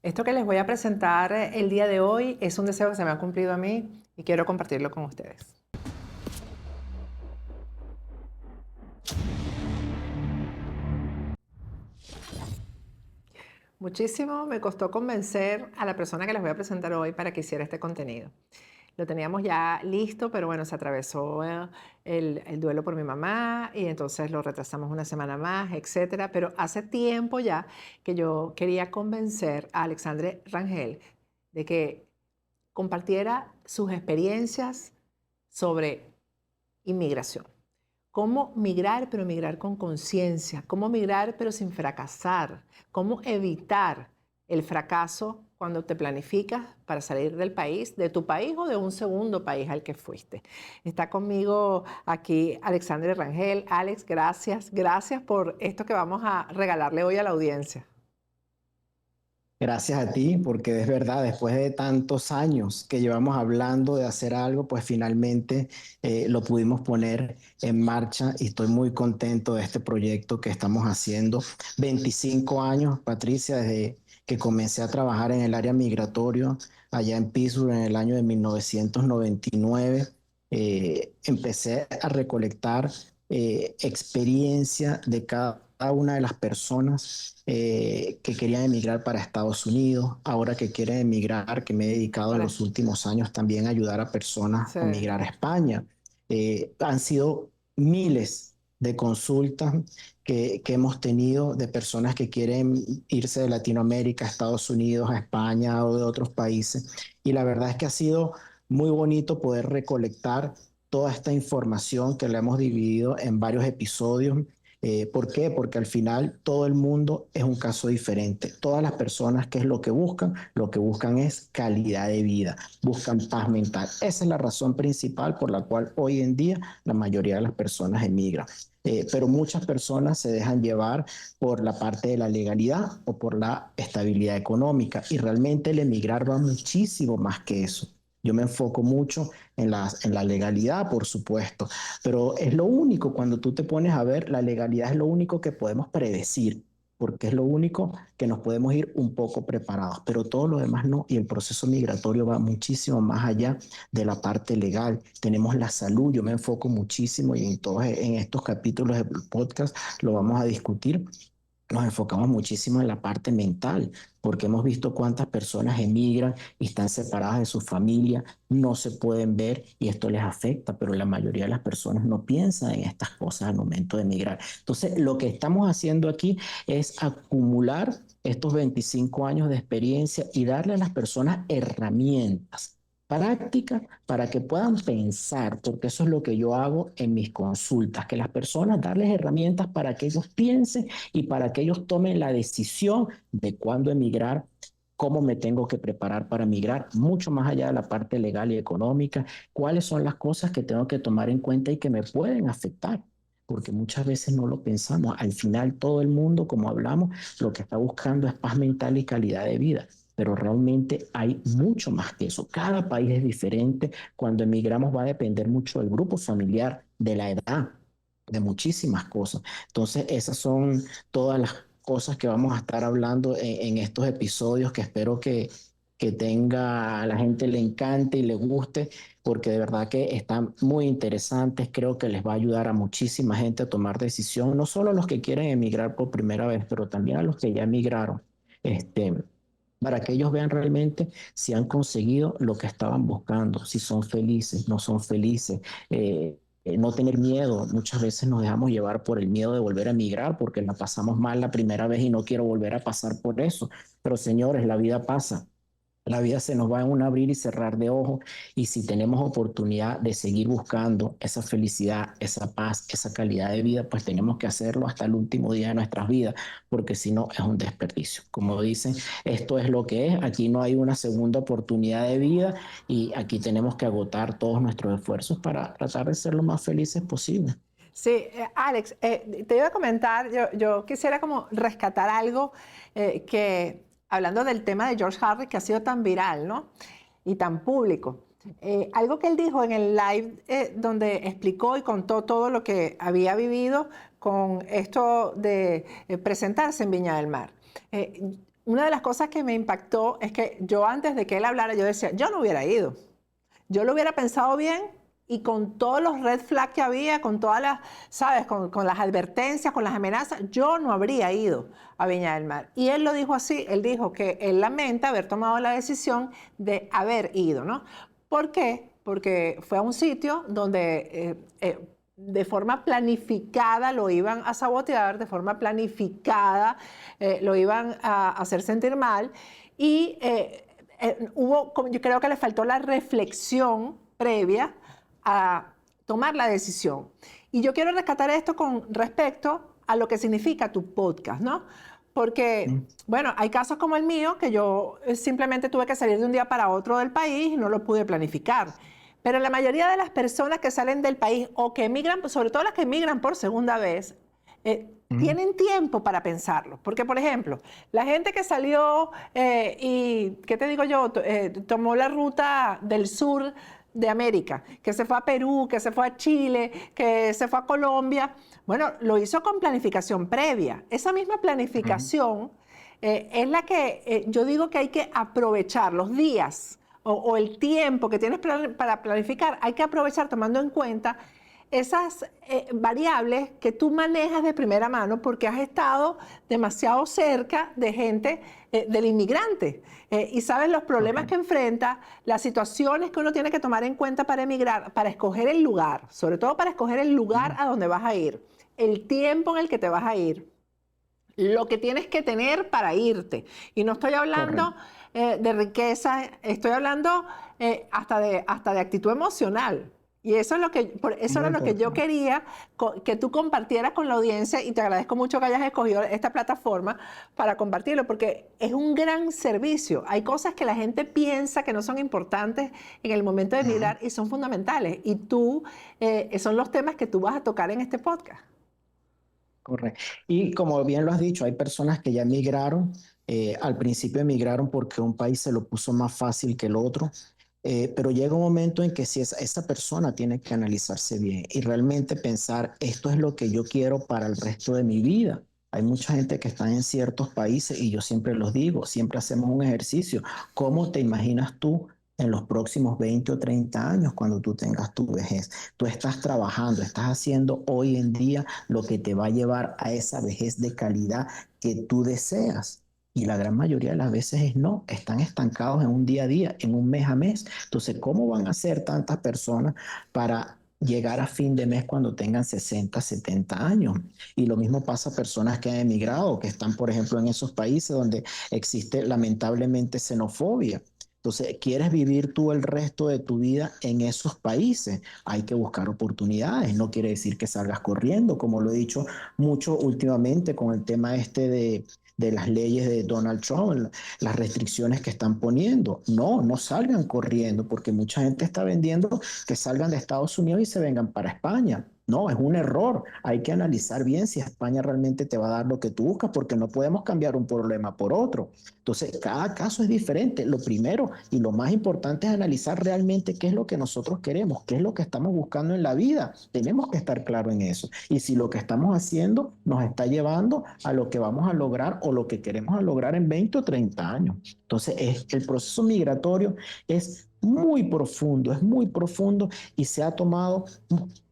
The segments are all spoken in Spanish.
Esto que les voy a presentar el día de hoy es un deseo que se me ha cumplido a mí y quiero compartirlo con ustedes. Muchísimo me costó convencer a la persona que les voy a presentar hoy para que hiciera este contenido. Lo teníamos ya listo, pero bueno, se atravesó el duelo por mi mamá y entonces lo retrasamos una semana más, etcétera. Pero hace tiempo ya que yo quería convencer a Alexandre Rangel de que compartiera sus experiencias sobre inmigración. Cómo migrar, pero migrar con conciencia. Cómo migrar, pero sin fracasar. Cómo evitar el fracaso cuando te planificas para salir del país, de tu país o de un segundo país al que fuiste. Está conmigo aquí Alexandre Rangel. Alex, gracias. Gracias por esto que vamos a regalarle hoy a la audiencia. Gracias a ti, porque es verdad, después de tantos años que llevamos hablando de hacer algo, pues finalmente lo pudimos poner en marcha y estoy muy contento de este proyecto que estamos haciendo. 25 años, Patricia, desde que comencé a trabajar en el área migratorio allá en Pittsburgh en el año de 1999. Empecé a recolectar experiencia de cada una de las personas que querían emigrar para Estados Unidos, ahora que quieren emigrar, que me he dedicado en Para, los últimos años también a ayudar a personas sí. a emigrar a España. Han sido miles de consultas que hemos tenido de personas que quieren irse de Latinoamérica a Estados Unidos, a España o de otros países. Y la verdad es que ha sido muy bonito poder recolectar toda esta información que la hemos dividido en varios episodios. ¿Por qué? Porque al final todo el mundo es un caso diferente. Todas las personas, ¿qué es lo que buscan? Lo que buscan es calidad de vida, buscan paz mental. Esa es la razón principal por la cual hoy en día la mayoría de las personas emigran. Pero muchas personas se dejan llevar por la parte de la legalidad o por la estabilidad económica y realmente el emigrar va muchísimo más que eso. Yo me enfoco mucho en la legalidad, por supuesto, pero es lo único, cuando tú te pones a ver, la legalidad es lo único que podemos predecir, porque es lo único que nos podemos ir un poco preparados, pero todo lo demás no, y el proceso migratorio va muchísimo más allá de la parte legal. Tenemos la salud, yo me enfoco muchísimo y en estos capítulos del podcast lo vamos a discutir. Nos enfocamos muchísimo en la parte mental, porque hemos visto cuántas personas emigran y están separadas de su familia, no se pueden ver y esto les afecta, pero la mayoría de las personas no piensan en estas cosas al momento de emigrar. Entonces, lo que estamos haciendo aquí es acumular estos 25 años de experiencia y darle a las personas herramientas práctica para que puedan pensar, porque eso es lo que yo hago en mis consultas, que las personas darles herramientas para que ellos piensen y para que ellos tomen la decisión de cuándo emigrar, cómo me tengo que preparar para emigrar, mucho más allá de la parte legal y económica, cuáles son las cosas que tengo que tomar en cuenta y que me pueden afectar. Porque muchas veces no lo pensamos. Al final todo el mundo, como hablamos, lo que está buscando es paz mental y calidad de vida, pero realmente hay mucho más que eso. Cada país es diferente. Cuando emigramos va a depender mucho del grupo familiar, de la edad, de muchísimas cosas. Entonces, esas son todas las cosas que vamos a estar hablando en estos episodios que espero que tenga a la gente le encante y le guste, porque de verdad que están muy interesantes. Creo que les va a ayudar a muchísima gente a tomar decisión, no solo a los que quieren emigrar por primera vez, pero también a los que ya emigraron. Este, para que ellos vean realmente si han conseguido lo que estaban buscando, si son felices, no son felices. No tener miedo, muchas veces nos dejamos llevar por el miedo de volver a emigrar porque la pasamos mal la primera vez y no quiero volver a pasar por eso. Pero señores, la vida pasa. La vida se nos va en un abrir y cerrar de ojos y si tenemos oportunidad de seguir buscando esa felicidad, esa paz, esa calidad de vida, pues tenemos que hacerlo hasta el último día de nuestras vidas, porque si no es un desperdicio. Como dicen, esto es lo que es, aquí no hay una segunda oportunidad de vida y aquí tenemos que agotar todos nuestros esfuerzos para tratar de ser lo más felices posible. Sí, Alex, te iba a comentar, yo quisiera como rescatar algo que, hablando del tema de George Harris, que ha sido tan viral, ¿no? Y tan público. Algo que él dijo en el live donde explicó y contó todo lo que había vivido con esto de presentarse en Viña del Mar. Eh, una de las cosas que me impactó es que yo antes de que él hablara, yo decía, yo no hubiera ido. Yo lo hubiera pensado bien y con todos los red flags que había, con todas las, ¿sabes? Con las advertencias, con las amenazas, yo no habría ido a Viña del Mar. Y él lo dijo así, él dijo que él lamenta haber tomado la decisión de haber ido, ¿no? ¿Por qué? Porque fue a un sitio donde de forma planificada lo iban a sabotear, de forma planificada lo iban a hacer sentir mal y yo creo que le faltó la reflexión previa a tomar la decisión. Y yo quiero rescatar esto con respecto a lo que significa tu podcast, ¿no? Porque, bueno, hay casos como el mío, que yo simplemente tuve que salir de un día para otro del país y no lo pude planificar. Pero la mayoría de las personas que salen del país o que emigran, sobre todo las que emigran por segunda vez, tienen tiempo para pensarlo. Porque, por ejemplo, la gente que salió y, ¿qué te digo yo? Tomó la ruta del sur de América, que se fue a Perú, que se fue a Chile, que se fue a Colombia. Bueno, lo hizo con planificación previa. Esa misma planificación es la que yo digo que hay que aprovechar los días o el tiempo que tienes para planificar. Hay que aprovechar tomando en cuenta esas variables que tú manejas de primera mano porque has estado demasiado cerca de gente del inmigrante y sabes los problemas que enfrenta, las situaciones que uno tiene que tomar en cuenta para emigrar, para escoger el lugar, sobre todo para escoger el lugar a donde vas a ir, el tiempo en el que te vas a ir, lo que tienes que tener para irte. Y no estoy hablando de riqueza, estoy hablando hasta de actitud emocional. Y eso es eso Muy era lo que yo importante. quería que tú compartieras con la audiencia y te agradezco mucho que hayas escogido esta plataforma para compartirlo porque es un gran servicio. Hay cosas que la gente piensa que no son importantes en el momento de emigrar y son fundamentales. Y son los temas que tú vas a tocar en este podcast. Correcto. Y como bien lo has dicho, hay personas que ya emigraron, al principio emigraron porque un país se lo puso más fácil que el otro, pero llega un momento en que si esa persona tiene que analizarse bien y realmente pensar, esto es lo que yo quiero para el resto de mi vida. Hay mucha gente que está en ciertos países y yo siempre los digo, siempre hacemos un ejercicio. ¿Cómo te imaginas tú en los próximos 20 o 30 años cuando tú tengas tu vejez? Tú estás trabajando, estás haciendo hoy en día lo que te va a llevar a esa vejez de calidad que tú deseas. Y la gran mayoría de las veces es no, están estancados en un día a día, en un mes a mes. Entonces, ¿cómo van a ser tantas personas para llegar a fin de mes cuando tengan 60, 70 años? Y lo mismo pasa a personas que han emigrado, que están, por ejemplo, en esos países donde existe lamentablemente xenofobia. Entonces, ¿quieres vivir tú el resto de tu vida en esos países? Hay que buscar oportunidades. No quiere decir que salgas corriendo, como lo he dicho mucho últimamente con el tema este de las leyes de Donald Trump, las restricciones que están poniendo. No, no salgan corriendo, porque mucha gente está vendiendo que salgan de Estados Unidos y se vengan para España. No, es un error. Hay que analizar bien si España realmente te va a dar lo que tú buscas, porque no podemos cambiar un problema por otro. Entonces, cada caso es diferente. Lo primero y lo más importante es analizar realmente qué es lo que nosotros queremos, qué es lo que estamos buscando en la vida. Tenemos que estar claro en eso. Y si lo que estamos haciendo nos está llevando a lo que vamos a lograr o lo que queremos lograr en 20 o 30 años. Entonces, el proceso migratorio es muy profundo y se ha tomado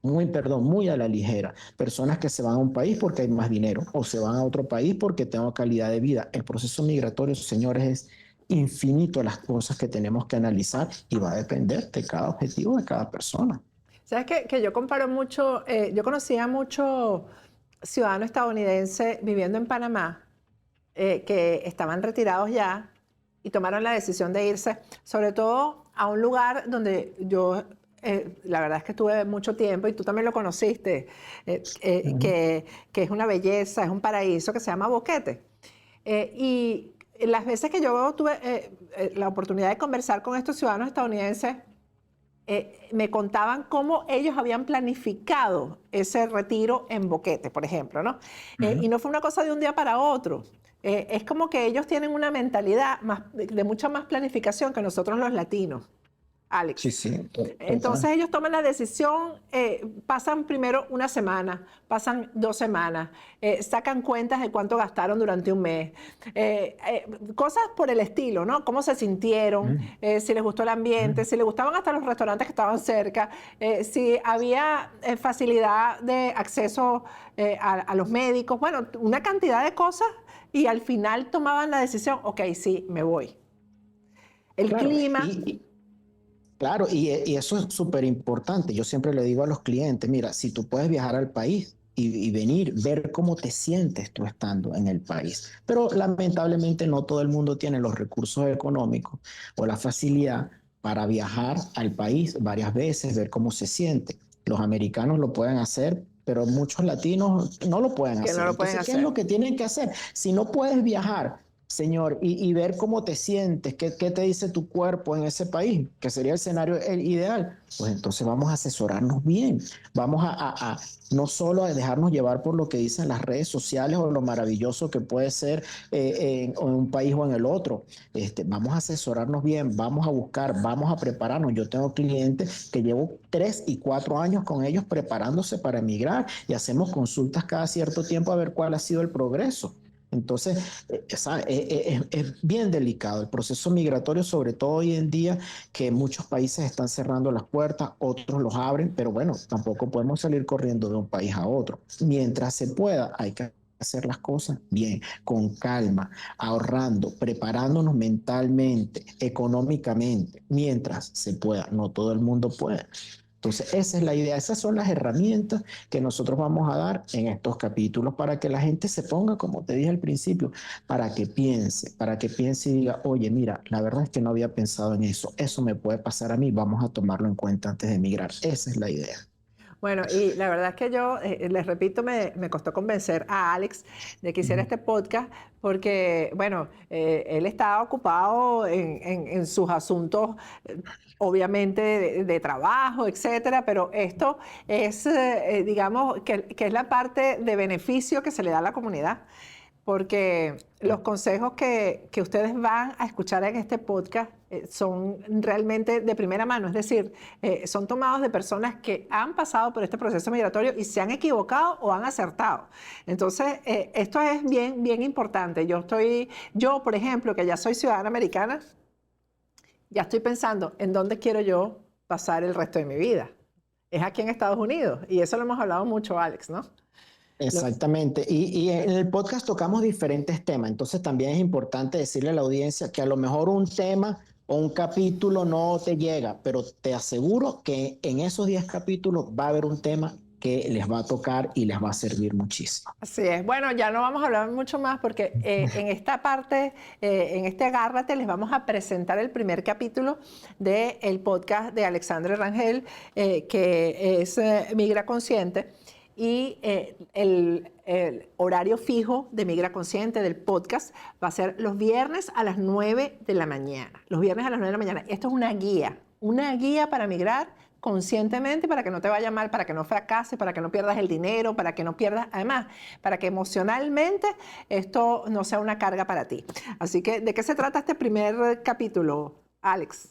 muy a la ligera. Personas que se van a un país porque hay más dinero o se van a otro país porque tengo calidad de vida. El proceso migratorio, señores, es infinito las cosas que tenemos que analizar y va a depender de cada objetivo de cada persona. ¿Sabes qué? Que yo comparo mucho, yo conocía mucho ciudadano estadounidense viviendo en Panamá que estaban retirados ya y tomaron la decisión de irse, sobre todo a un lugar donde yo, la verdad es que estuve mucho tiempo y tú también lo conociste, que es una belleza, es un paraíso que se llama Boquete. Y las veces que yo tuve la oportunidad de conversar con estos ciudadanos estadounidenses, me contaban cómo ellos habían planificado ese retiro en Boquete, por ejemplo, ¿no? Y no fue una cosa de un día para otro. Es como que ellos tienen una mentalidad de mucha más planificación que nosotros los latinos. Alex. Sí, sí, Entonces total. ellos toman la decisión, pasan primero una semana, pasan 2 semanas, sacan cuentas de cuánto gastaron durante un mes, cosas por el estilo, ¿no? Cómo se sintieron, Mm, si les gustó el ambiente, mm. si les gustaban hasta los restaurantes que estaban cerca, si había facilidad de acceso a los médicos, bueno, una cantidad de cosas y al final tomaban la decisión, ok, sí, me voy. El Claro, clima, claro, y eso es súper importante. Yo siempre le digo a los clientes, mira, si tú puedes viajar al país y venir, ver cómo te sientes tú estando en el país. Pero lamentablemente no todo el mundo tiene los recursos económicos o la facilidad para viajar al país varias veces, ver cómo se siente. Los americanos lo pueden hacer, pero muchos latinos no lo pueden que no hacer. lo pueden Entonces, ¿qué es hacer. lo que tienen que hacer? Si no puedes viajar, señor, y ver cómo te sientes, qué te dice tu cuerpo en ese país, que sería el escenario el ideal, pues entonces vamos a asesorarnos bien, vamos a no solo a dejarnos llevar por lo que dicen las redes sociales o lo maravilloso que puede ser en un país o en el otro. Vamos a asesorarnos bien, vamos a buscar, vamos a prepararnos. Yo tengo clientes que llevo 3 y 4 años con ellos preparándose para emigrar y hacemos consultas cada cierto tiempo a ver cuál ha sido el progreso. Entonces, es bien delicado el proceso migratorio, sobre todo hoy en día que muchos países están cerrando las puertas, otros los abren, pero bueno, tampoco podemos salir corriendo de un país a otro. Mientras se pueda, hay que hacer las cosas bien, con calma, ahorrando, preparándonos mentalmente, económicamente, mientras se pueda. No todo el mundo puede. Entonces, esa es la idea, esas son las herramientas que nosotros vamos a dar en estos capítulos para que la gente se ponga, como te dije al principio, para que piense y diga, oye, mira, la verdad es que no había pensado en eso me puede pasar a mí, vamos a tomarlo en cuenta antes de emigrar. Esa es la idea. Bueno, y la verdad es que yo, les repito, me costó convencer a Alex de que hiciera Ujú. este podcast porque, bueno, él está ocupado en sus asuntos, eh, obviamente, de trabajo, etcétera, pero esto es, digamos, que es la parte de beneficio que se le da a la comunidad porque los consejos que ustedes van a escuchar en este podcast son realmente de primera mano, es decir, son tomados de personas que han pasado por este proceso migratorio y se han equivocado o han acertado. Entonces, esto es bien, bien importante. Yo, por ejemplo, que ya soy ciudadana americana, ya estoy pensando en dónde quiero yo pasar el resto de mi vida. Es aquí en Estados Unidos y eso lo hemos hablado mucho, Alex, ¿no? Lo- Exactamente. Y en el podcast tocamos diferentes temas, entonces también es importante decirle a la audiencia que a lo mejor un tema o un capítulo no te llega, pero te aseguro que en esos 10 capítulos va a haber un tema que les va a tocar y les va a servir muchísimo. Así es. Bueno, ya no vamos a hablar mucho más porque en esta parte, en este Agárrate, les vamos a presentar el primer capítulo del podcast de Alexandre Rangel, que es Migra Consciente. Y el horario fijo de Migra Consciente del podcast va a ser los viernes a las 9 de la mañana. Los viernes a las 9 de la mañana. Esto es una guía para migrar conscientemente para que no te vaya mal, para que no fracases, para que no pierdas el dinero, para que no pierdas, además, para que emocionalmente esto no sea una carga para ti. Así que, ¿de qué se trata este primer capítulo, Alex?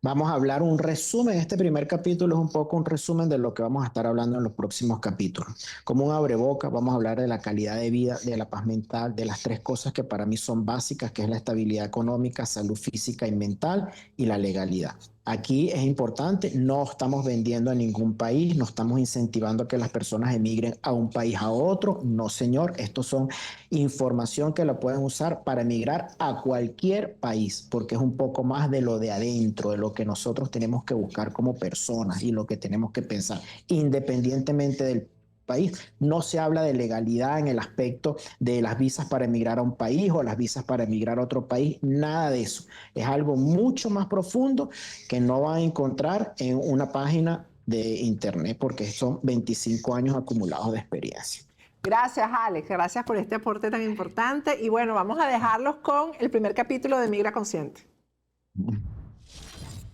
Vamos a hablar un resumen. Este primer capítulo es un poco un resumen de lo que vamos a estar hablando en los próximos capítulos. Como un abreboca, vamos a hablar de la calidad de vida, de la paz mental, de las 3 cosas que para mí son básicas, que es la estabilidad económica, salud física y mental y la legalidad. Aquí es importante, no estamos vendiendo a ningún país, no estamos incentivando a que las personas emigren a un país a otro. No, señor, estos son información que la pueden usar para emigrar a cualquier país, porque es un poco más de lo de adentro, de lo que nosotros tenemos que buscar como personas y lo que tenemos que pensar, independientemente del país. No se habla de legalidad en el aspecto de las visas para emigrar a un país o las visas para emigrar a otro país, nada de eso. Es algo mucho más profundo que no van a encontrar en una página de internet porque son 25 años acumulados de experiencia. Gracias, Alex. Gracias por este aporte tan importante. Y bueno, vamos a dejarlos con el primer capítulo de Migra Consciente.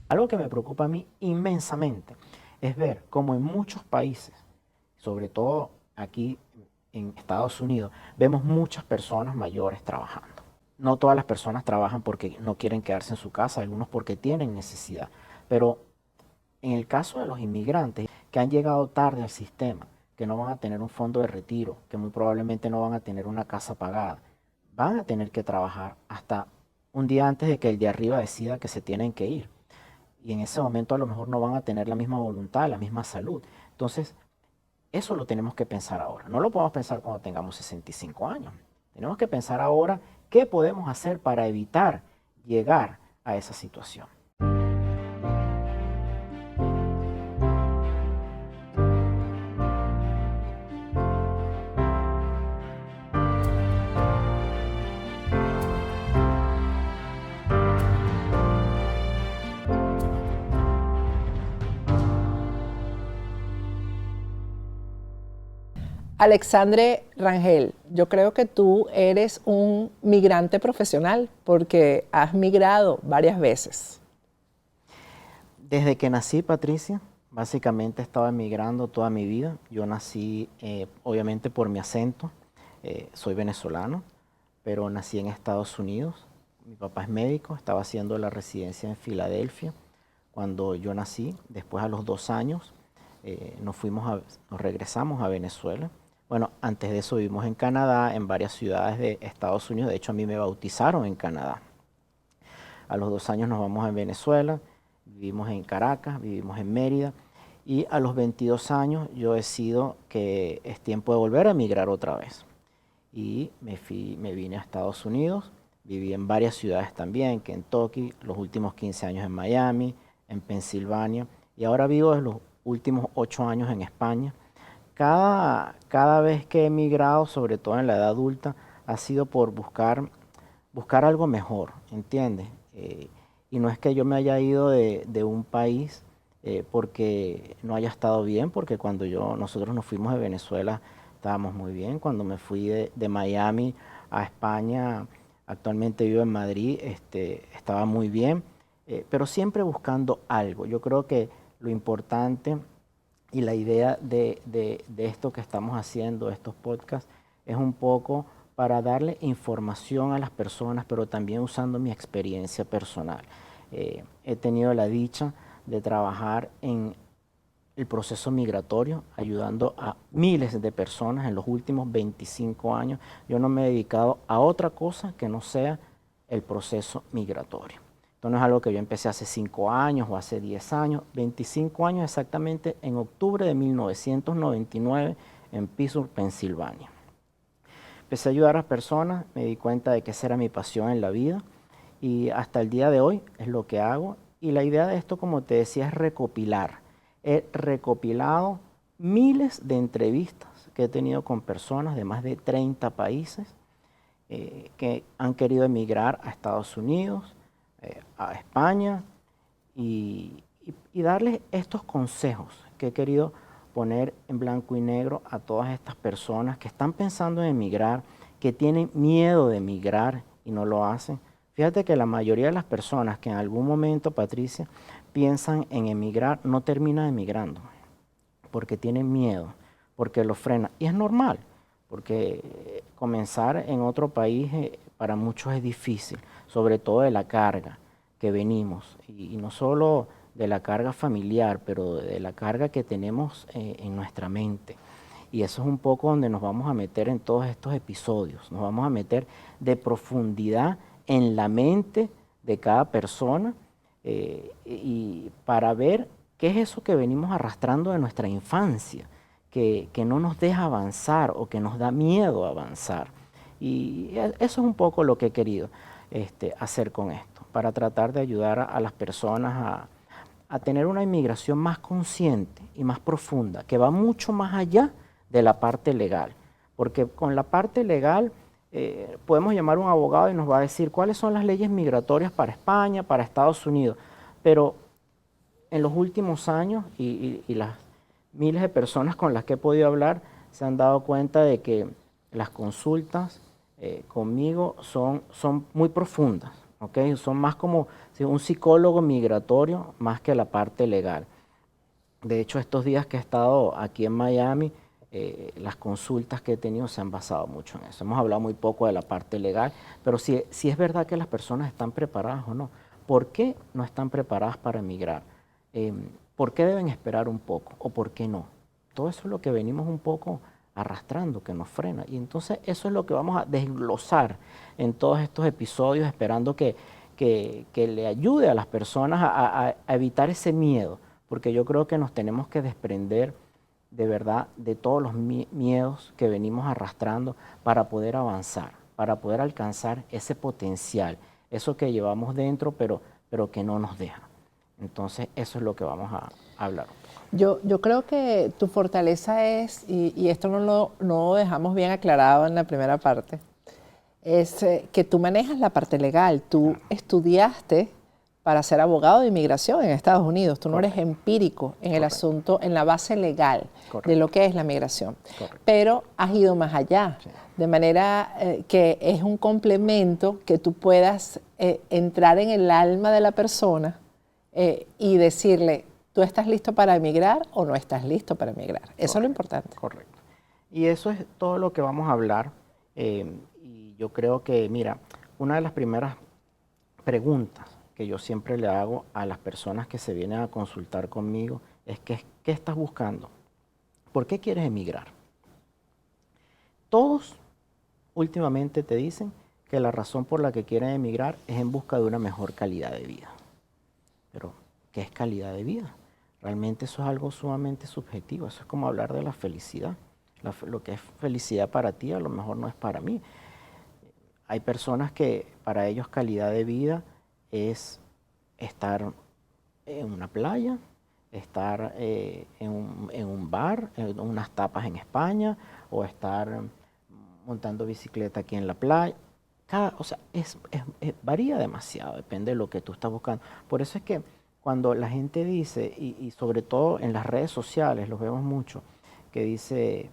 Algo que me preocupa a mí inmensamente es ver cómo en muchos países, sobre todo aquí en Estados Unidos, vemos muchas personas mayores trabajando. No todas las personas trabajan porque no quieren quedarse en su casa, algunos porque tienen necesidad. Pero en el caso de los inmigrantes que han llegado tarde al sistema, que no van a tener un fondo de retiro, que muy probablemente no van a tener una casa pagada, van a tener que trabajar hasta un día antes de que el de arriba decida que se tienen que ir. Y en ese momento a lo mejor no van a tener la misma voluntad, la misma salud. Entonces, eso lo tenemos que pensar ahora. No lo podemos pensar cuando tengamos 65 años. Tenemos que pensar ahora qué podemos hacer para evitar llegar a esa situación. Alexandre Rangel, yo creo que tú eres un migrante profesional porque has migrado varias veces. Desde que nací, Patricia, básicamente he estado emigrando toda mi vida. Yo nací, obviamente por mi acento, soy venezolano, pero nací en Estados Unidos. Mi papá es médico, estaba haciendo la residencia en Filadelfia cuando yo nací. Después, a los 2 años, nos regresamos a Venezuela. Bueno, antes de eso vivimos en Canadá, en varias ciudades de Estados Unidos. De hecho, a mí me bautizaron en Canadá. A los 2 años nos vamos a Venezuela, vivimos en Caracas, vivimos en Mérida. Y a los 22 años yo decido que es tiempo de volver a emigrar otra vez. Y me vine a Estados Unidos, viví en varias ciudades también, en Kentucky, los últimos 15 años en Miami, en Pensilvania. Y ahora vivo en los últimos 8 años en España. Cada vez que he emigrado, sobre todo en la edad adulta, ha sido por buscar algo mejor, ¿entiendes? Y no es que yo me haya ido de un país porque no haya estado bien, porque cuando nosotros nos fuimos de Venezuela estábamos muy bien. Cuando me fui de Miami a España, actualmente vivo en Madrid, estaba muy bien, pero siempre buscando algo. Yo creo que lo importante y la idea de esto que estamos haciendo, estos podcasts, es un poco para darle información a las personas, pero también usando mi experiencia personal. He tenido la dicha de trabajar en el proceso migratorio, ayudando a miles de personas en los últimos 25 años. Yo no me he dedicado a otra cosa que no sea el proceso migratorio. Esto no es algo que yo empecé hace 5 años o hace 10 años, 25 años exactamente en octubre de 1999 en Pittsburgh, Pensilvania. Empecé a ayudar a las personas, me di cuenta de que esa era mi pasión en la vida y hasta el día de hoy es lo que hago. Y la idea de esto, como te decía, es recopilar. He recopilado miles de entrevistas que he tenido con personas de más de 30 países que han querido emigrar a Estados Unidos, a España y darles estos consejos que he querido poner en blanco y negro a todas estas personas que están pensando en emigrar, que tienen miedo de emigrar y no lo hacen. Fíjate que la mayoría de las personas que en algún momento, Patricia, piensan en emigrar, no terminan emigrando, porque tienen miedo, porque lo frenan. Y es normal, porque comenzar en otro país para muchos es difícil, sobre todo de la carga que venimos, y no solo de la carga familiar, pero de la carga que tenemos en nuestra mente. Y eso es un poco donde nos vamos a meter en todos estos episodios, nos vamos a meter de profundidad en la mente de cada persona y para ver qué es eso que venimos arrastrando de nuestra infancia, que no nos deja avanzar o que nos da miedo avanzar. Y eso es un poco lo que he querido hacer con esto, para tratar de ayudar a las personas a tener una inmigración más consciente y más profunda, que va mucho más allá de la parte legal. Porque con la parte legal podemos llamar a un abogado y nos va a decir cuáles son las leyes migratorias para España, para Estados Unidos, pero en los últimos años y las miles de personas con las que he podido hablar se han dado cuenta de que las consultas conmigo son muy profundas, ¿okay? Son más como un psicólogo migratorio más que la parte legal. De hecho, estos días que he estado aquí en Miami, las consultas que he tenido se han basado mucho en eso. Hemos hablado muy poco de la parte legal, pero si es verdad que las personas están preparadas o no. ¿Por qué no están preparadas para emigrar? ¿por qué deben esperar un poco o por qué no? Todo eso es lo que venimos un poco arrastrando, que nos frena. Y entonces eso es lo que vamos a desglosar en todos estos episodios, esperando que le ayude a las personas a evitar ese miedo, porque yo creo que nos tenemos que desprender de verdad de todos los miedos que venimos arrastrando para poder avanzar, para poder alcanzar ese potencial, eso que llevamos dentro, pero que no nos deja. Entonces, eso es lo que vamos a hablar. Yo creo que tu fortaleza es, y esto no lo dejamos bien aclarado en la primera parte, es que tú manejas la parte legal. Tú estudiaste para ser abogado de inmigración en Estados Unidos. Tú no eres empírico en el asunto, en la base legal de lo que es la migración. Pero has ido más allá, de manera que es un complemento que tú puedas entrar en el alma de la persona y decirle, ¿tú estás listo para emigrar o no estás listo para emigrar? Eso es lo importante. Correcto. Y eso es todo lo que vamos a hablar. Y yo creo que, mira, una de las primeras preguntas que yo siempre le hago a las personas que se vienen a consultar conmigo es ¿qué estás buscando? ¿Por qué quieres emigrar? Todos últimamente te dicen que la razón por la que quieren emigrar es en busca de una mejor calidad de vida. Pero, ¿qué es calidad de vida? Realmente eso es algo sumamente subjetivo. Eso es como hablar de la felicidad. Lo que es felicidad para ti a lo mejor no es para mí. Hay personas que para ellos calidad de vida es estar en una playa, estar en un bar, en unas tapas en España, o estar montando bicicleta aquí en la playa. O sea, varía demasiado, depende de lo que tú estás buscando. Por eso es que cuando la gente dice, y sobre todo en las redes sociales, los vemos mucho, que dice,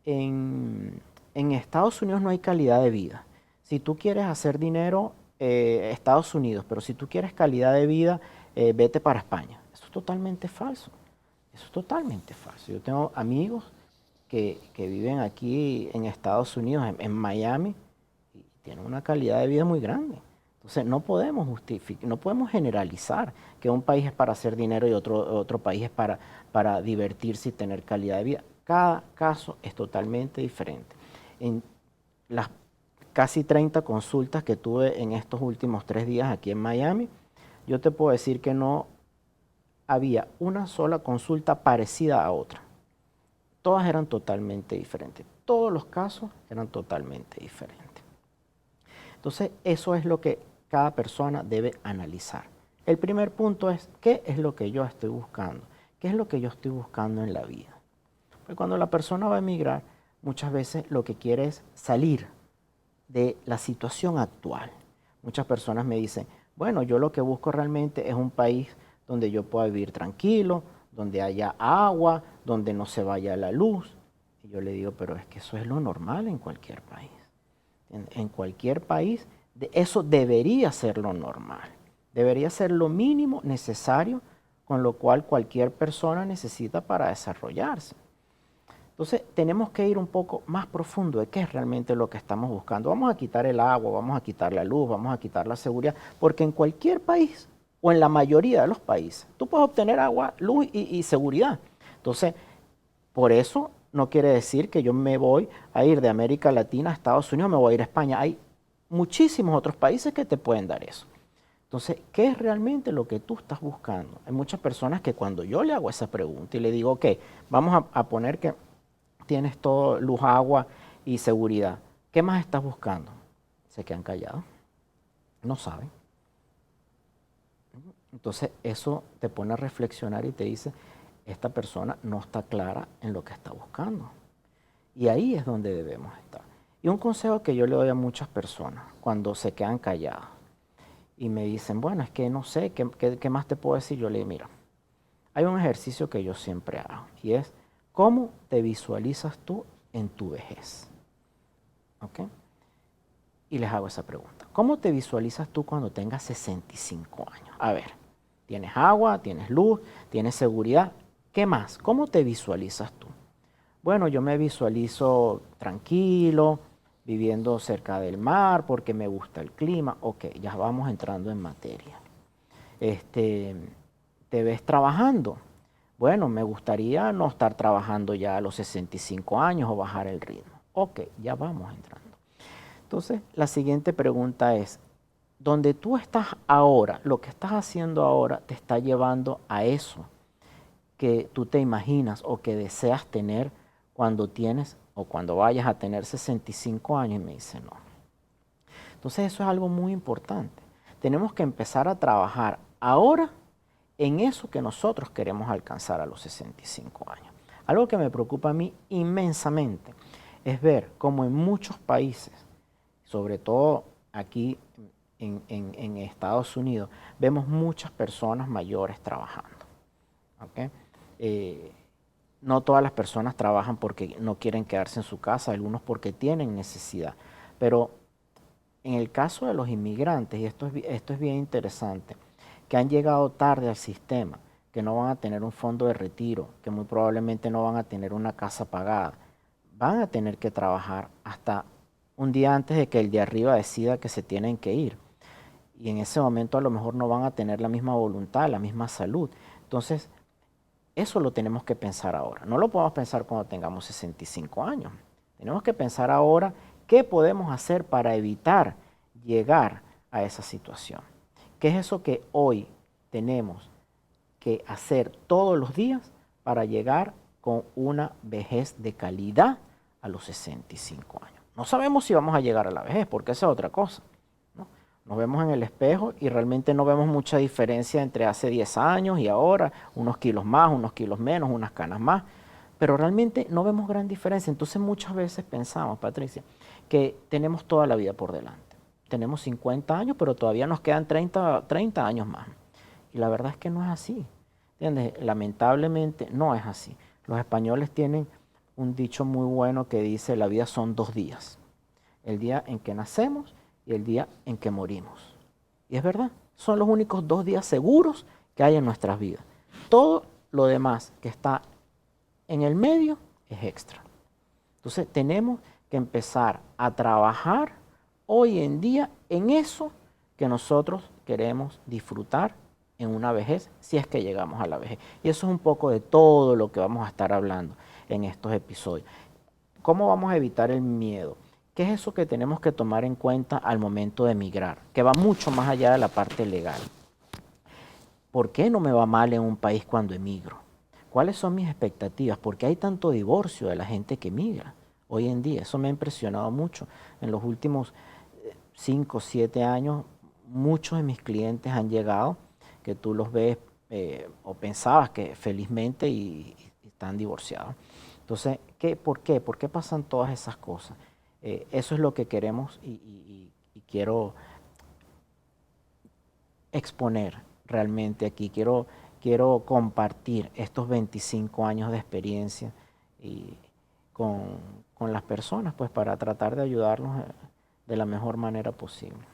en Estados Unidos no hay calidad de vida. Si tú quieres hacer dinero, Estados Unidos, pero si tú quieres calidad de vida, vete para España. Eso es totalmente falso. Eso es totalmente falso. Yo tengo amigos que viven aquí en Estados Unidos, en Miami, y tienen una calidad de vida muy grande. Entonces no podemos justificar, no podemos generalizar que un país es para hacer dinero y otro país es para divertirse y tener calidad de vida. Cada caso es totalmente diferente. En las casi 30 consultas que tuve en estos últimos 3 días aquí en Miami, yo te puedo decir que no había una sola consulta parecida a otra. Todas eran totalmente diferentes. Todos los casos eran totalmente diferentes. Entonces, eso es lo que cada persona debe analizar. El primer punto es, ¿qué es lo que yo estoy buscando? ¿Qué es lo que yo estoy buscando en la vida? Porque cuando la persona va a emigrar, muchas veces lo que quiere es salir de la situación actual. Muchas personas me dicen, bueno, yo lo que busco realmente es un país donde yo pueda vivir tranquilo, donde haya agua, donde no se vaya la luz. Y yo le digo, pero es que eso es lo normal en cualquier país. En cualquier país, eso debería ser lo normal. Debería ser lo mínimo necesario con lo cual cualquier persona necesita para desarrollarse. Entonces, tenemos que ir un poco más profundo de qué es realmente lo que estamos buscando. Vamos a quitar el agua, vamos a quitar la luz, vamos a quitar la seguridad, porque en cualquier país, o en la mayoría de los países, tú puedes obtener agua, luz y seguridad. Entonces, por eso no quiere decir que yo me voy a ir de América Latina a Estados Unidos, me voy a ir a España. Hay muchísimos otros países que te pueden dar eso. Entonces, ¿qué es realmente lo que tú estás buscando? Hay muchas personas que cuando yo le hago esa pregunta y le digo, ok, vamos a poner que tienes todo, luz, agua y seguridad. ¿Qué más estás buscando? Se quedan callados. No saben. Entonces eso te pone a reflexionar y te dice, esta persona no está clara en lo que está buscando. Y ahí es donde debemos estar. Y un consejo que yo le doy a muchas personas cuando se quedan calladas y me dicen, bueno, es que no sé, ¿qué más te puedo decir? Yo le digo, mira, hay un ejercicio que yo siempre hago y es, ¿cómo te visualizas tú en tu vejez? ¿Ok? Y les hago esa pregunta. ¿Cómo te visualizas tú cuando tengas 65 años? A ver, tienes agua, tienes luz, tienes seguridad. ¿Qué más? ¿Cómo te visualizas tú? Bueno, yo me visualizo tranquilo, viviendo cerca del mar porque me gusta el clima. Ok, ya vamos entrando en materia. ¿te ves trabajando? Bueno, me gustaría no estar trabajando ya a los 65 años o bajar el ritmo. Ok, ya vamos entrando. Entonces, la siguiente pregunta es, ¿donde tú estás ahora, lo que estás haciendo ahora, te está llevando a eso que tú te imaginas o que deseas tener cuando tienes o cuando vayas a tener 65 años? Y me dice, no. Entonces eso es algo muy importante. Tenemos que empezar a trabajar ahora en eso que nosotros queremos alcanzar a los 65 años. Algo que me preocupa a mí inmensamente es ver cómo en muchos países, sobre todo aquí en Estados Unidos, vemos muchas personas mayores trabajando. ¿Okay? No todas las personas trabajan porque no quieren quedarse en su casa, algunos porque tienen necesidad. Pero en el caso de los inmigrantes, y esto es bien interesante, que han llegado tarde al sistema, que no van a tener un fondo de retiro, que muy probablemente no van a tener una casa pagada, van a tener que trabajar hasta un día antes de que el de arriba decida que se tienen que ir. Y en ese momento a lo mejor no van a tener la misma voluntad, la misma salud. Entonces, eso lo tenemos que pensar ahora. No lo podemos pensar cuando tengamos 65 años. Tenemos que pensar ahora qué podemos hacer para evitar llegar a esa situación. ¿Qué es eso que hoy tenemos que hacer todos los días para llegar con una vejez de calidad a los 65 años? No sabemos si vamos a llegar a la vejez, porque esa es otra cosa, ¿no? Nos vemos en el espejo y realmente no vemos mucha diferencia entre hace 10 años y ahora, unos kilos más, unos kilos menos, unas canas más, pero realmente no vemos gran diferencia. Entonces muchas veces pensamos, Patricia, que tenemos toda la vida por delante. Tenemos 50 años, pero todavía nos quedan 30 años más. Y la verdad es que no es así. ¿Entiendes? Lamentablemente no es así. Los españoles tienen un dicho muy bueno que dice, la vida son 2 días. El día en que nacemos y el día en que morimos. Y es verdad, son los únicos 2 días seguros que hay en nuestras vidas. Todo lo demás que está en el medio es extra. Entonces tenemos que empezar a trabajar hoy en día en eso que nosotros queremos disfrutar en una vejez, si es que llegamos a la vejez. Y eso es un poco de todo lo que vamos a estar hablando en estos episodios. ¿Cómo vamos a evitar el miedo? ¿Qué es eso que tenemos que tomar en cuenta al momento de emigrar? Que va mucho más allá de la parte legal. ¿Por qué no me va mal en un país cuando emigro? ¿Cuáles son mis expectativas? ¿Por qué hay tanto divorcio de la gente que emigra hoy en día? Eso me ha impresionado mucho. En los últimos 5 o 7 años, muchos de mis clientes han llegado, que tú los ves o pensabas que felizmente y están divorciados. Entonces, ¿por qué? ¿Por qué pasan todas esas cosas? Eso es lo que queremos y quiero exponer realmente aquí. Quiero compartir estos 25 años de experiencia y con las personas, pues para tratar de ayudarnos de la mejor manera posible.